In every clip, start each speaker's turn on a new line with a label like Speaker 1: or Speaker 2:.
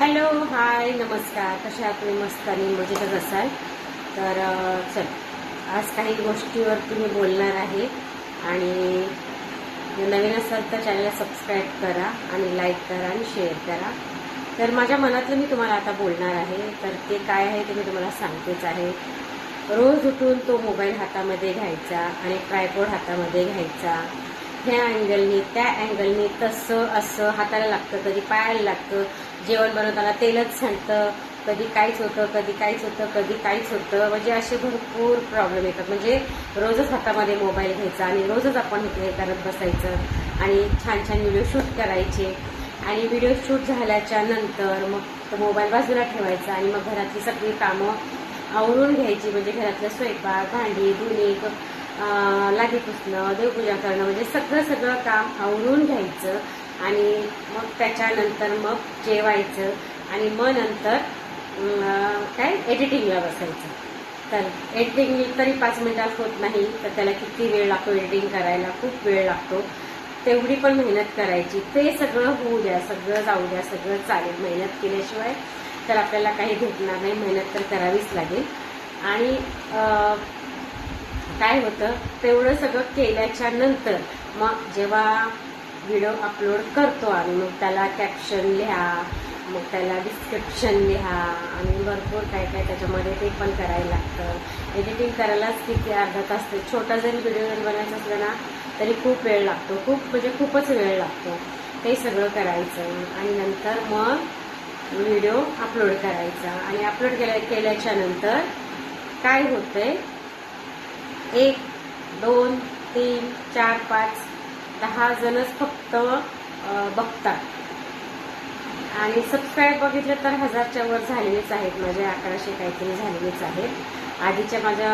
Speaker 1: Hello, हाय, नमस्कार. कशा आहात तुम्ही? मस्त आणि मजेतच असाल तर चल, आज काही गोष्टीवरती मी बोलणार आहे. आणि नवीन असाल तर चॅनलला सबस्क्राईब करा आणि लाईक करा आणि शेअर करा. तर माझ्या मनातलं मी तुम्हाला आता बोलणार आहे. तर ते काय आहे ते मी तुम्हाला सांगतेच आहे. रोज उठून तो मोबाईल हातामध्ये घ्यायचा आणि ट्रायपॉड हातामध्ये घ्यायचा. ह्या अँगलनी त्या अँगलनी तसं असं हाताला लागतं, कधी पायाला लागतं. जेवण बनवताना तेलच सांडतं, कधी काहीच होतं, कधी काहीच होतं, कधी काहीच होतं. म्हणजे असे भरपूर प्रॉब्लेम येतात. म्हणजे रोजच हातामध्ये मोबाईल घ्यायचा आणि रोजच आपण हे करत बसायचं आणि छान छान व्हिडिओ शूट करायचे. आणि व्हिडिओ शूट झाल्याच्या नंतर मग तो मोबाईल बाजूला ठेवायचा आणि मग घरातली सगळी कामं आवरून घ्यायची. म्हणजे घरातलं स्वयंपाक, भांडी, धुणी, लादी पुसणं, देवपूजा करणं, म्हणजे सगळं काम आवरून घ्यायचं. आणि मग त्याच्यानंतर मग जेवायचं आणि मग नंतर काय एडिटिंगला बसायचं. तर एडिटिंग तरी 5 मिनिटात होत नाही, तर त्याला किती वेळ लागतो एडिटिंग करायला? खूप वेळ लागतो. तेवढी पण मेहनत करायची. ते सगळं होऊ द्या, सगळं जाऊ द्या, सगळं चालेल. मेहनत केल्याशिवाय तर आपल्याला काही भेटणार नाही. मेहनत तर करावीच लागेल. आणि काय होतं, तेवढं सगळं केल्याच्या नंतर मग जेव्हा व्हिडिओ अपलोड करतो आम्ही, मग त्याला कॅप्शन लिहा, मग त्याला डिस्क्रिप्शन लिहा आणि भरपूर काय काय त्याच्यामध्ये ते पण करायला लागतं. एडिटिंग करायलाच किती अर्धा तास. छोटा जरी व्हिडिओ बनवायचा असला ना तरी खूप वेळ लागतो. म्हणजे खूपच वेळ लागतो. ते सगळं करायचं आणि नंतर मग व्हिडिओ अपलोड करायचा. आणि अपलोड केल्याच्या नंतर काय होतंय, 1, 2, 3, 4, 5, 10 जणच फक्त बघतात. आणि सबस्क्राईब बघितलं तर 1000च्या वर झालेलेच आहेत. माझे 1100 काहीतरी झालेलेच आहेत. आधीच्या माझ्या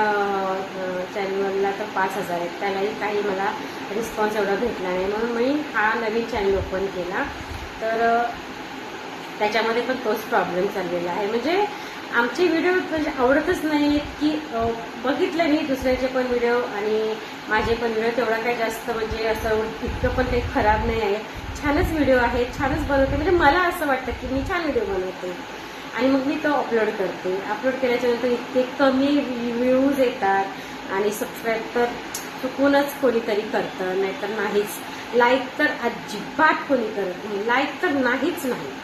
Speaker 1: चॅनलला तर 5000 आहेत. त्यालाही काही मला रिस्पॉन्स एवढा भेटला नाही, म्हणून मी हा नवीन चॅनल ओपन केला. तर त्याच्यामध्ये पण तोच प्रॉब्लेम चाललेला आहे. म्हणजे आमचे व्हिडिओ म्हणजे आवडतच नाही की बघितलं मी दुसऱ्याचे पण व्हिडिओ आणि माझे पण व्हिडिओ तेवढा काही जास्त म्हणजे असं इतकं पण काही खराब नाही आहे. छानच व्हिडिओ आहे, छानच बनवते. म्हणजे मला असं वाटतं की मी छान व्हिडिओ बनवते आणि मग मी तो अपलोड करते. अपलोड केल्याच्या नंतर इतके कमी व्ह्यूज येतात आणि सबस्क्राईब तर चुकूनच कोणीतरी करतं, नाहीतर नाहीच. लाईक तर अजिबात कोणी करत नाही. लाईक तर नाहीच नाही.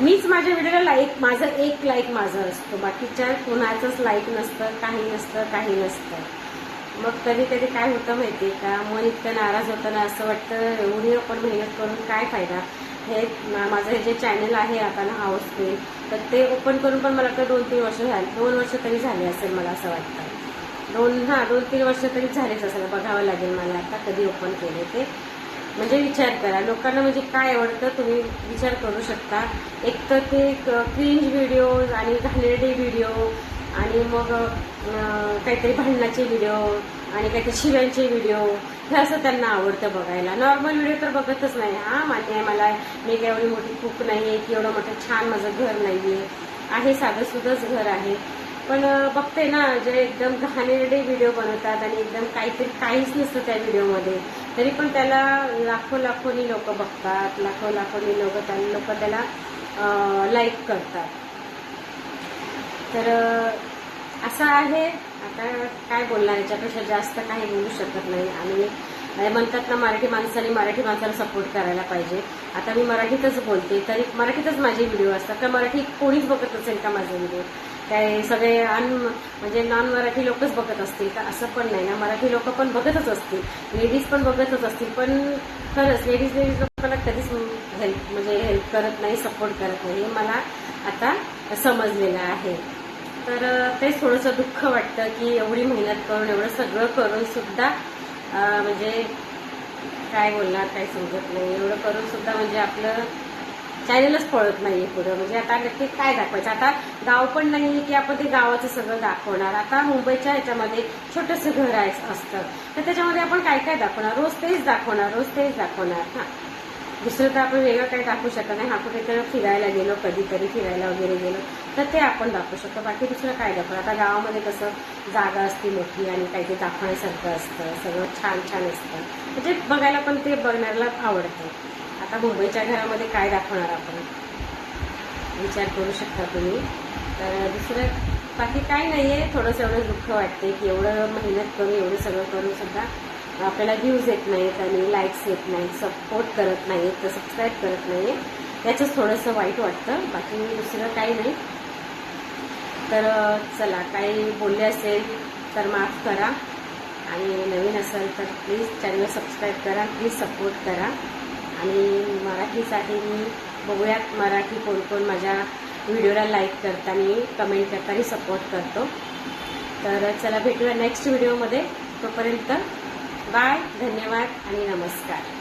Speaker 1: मीच माझ्या व्हिडिओला माझं एक लाईक माझं असतो, बाकीच्या कोणाचंच लाईक नसतं, काही नसतं. मग कधी कधी काय होतं माहिती का, मन इतकं नाराज होतं ना, असं वाटतं एवढी आपण मेहनत करून काय फायदा. हे माझं हे जे चॅनल आहे आता ना हाऊसफुल, तर ते ओपन करून पण मला वाटतं 2-3 वर्ष झाले. 2 वर्ष तरी झाले असेल मला असं वाटतं. 2-3 वर्ष तरी झालेच असेल. बघावं लागेल मला आता कधी ओपन केले ते. म्हणजे विचार करा, लोकांना म्हणजे काय आवडतं तुम्ही विचार करू शकता. एक तर ते क्रिंज व्हिडिओ आणि घाणेरडे व्हिडिओ आणि मग काहीतरी भांडणाचे व्हिडिओ आणि काहीतरी शिव्यांचे व्हिडिओ, हे असं त्यांना आवडतं बघायला. नॉर्मल व्हिडिओ तर बघतच नाही. हा मान्य आहे मला, मी काही एवढी मोठी कुक नाही आहे की एवढं मोठं छान माझं घर नाही आहे, साधंसुधंच घर आहे. पण बघते ना, जे एकदम घाणेरडे व्हिडिओ बनवतात आणि एकदम काहीच नसतं त्या व्हिडिओमध्ये, तरी पण त्याला लाखोनी लोक बघतात, लाखोनी लोक त्याला लाईक करतात. तर असं आहे. आता काय बोलणार, याच्यापेक्षा जास्त काही बोलू शकत नाही. आणि म्हणतात ना, मराठी माणसाला सपोर्ट करायला पाहिजे. आता मी मराठीतच बोलते, तरी मराठीतच माझे व्हिडिओ असतात. तर मराठी कोणीच बघत असेल का माझे व्हिडिओ? काय सगळे म्हणजे नॉन मराठी लोकच बघत असतील का? असं पण नाही ना, मराठी लोक पण बघतच असतील, लेडीज पण बघतच असतील. पण खरंच लेडीज लोकांना कधीच हेल्प करत नाही, सपोर्ट करत नाही, हे मला आता समजलेलं आहे. तर तेच थोडंसं दुःख वाटतं की एवढी मेहनत करून, एवढं सगळं करून सुद्धा म्हणजे काय बोलणार, काय समजत नाही. एवढं करून सुद्धा म्हणजे आपलं चॅनलच पळत नाहीये पुढं. म्हणजे आता नक्की काय दाखवायचं? आता गाव पण नाही की आपण ते गावाचं सगळं दाखवणार. आता मुंबईच्या ह्याच्यामध्ये छोटंसं घर असतं, तर त्याच्यामध्ये आपण काय काय दाखवणार? रोज तेच दाखवणार. हां, दुसरं तर आपण वेगळं काही दाखवू शकत नाही. हा कुठेतरी फिरायला गेलो, कधीतरी फिरायला वगैरे गेलो तर ते आपण दाखवू शकतो. बाकी दुसरं काय दाखवणार? आता गावामध्ये कसं जागा असते मोठी आणि काही ते दाखवण्यासारखं असतं, सगळं छान असतं. म्हणजे बघायला पण ते बघण्याला आवडतं. आता मुंबईच्या घरामध्ये काय दाखवणार आपण? विचार करू शकता तुम्ही. तर दुसरं बाकी काही नाही आहे. थोडंसं एवढं दुःख वाटते की एवढं मेहनत करून एवढं सगळं करून सुद्धा आपल्याला व्ह्यूज येत नाहीत आणि लाईक्स येत नाहीत, सपोर्ट करत नाहीत, तर सबस्क्राईब करत नाही. त्याचंच थोडंसं वाईट वाटतं, बाकी दुसरं काही नाही. तर चला, काही बोलले असेल तर माफ करा आणि नवीन असेल तर प्लीज चॅनल सबस्क्राईब करा, प्लीज सपोर्ट करा. आणि मराठीसाठी मी बघूयात मराठी कोण कोण माझ्या व्हिडिओला लाईक करताना, कमेंट करताना सपोर्ट करतो. तर चला, भेटूया नेक्स्ट व्हिडिओमध्ये. तोपर्यंत बाय, धन्यवाद आणि नमस्कार.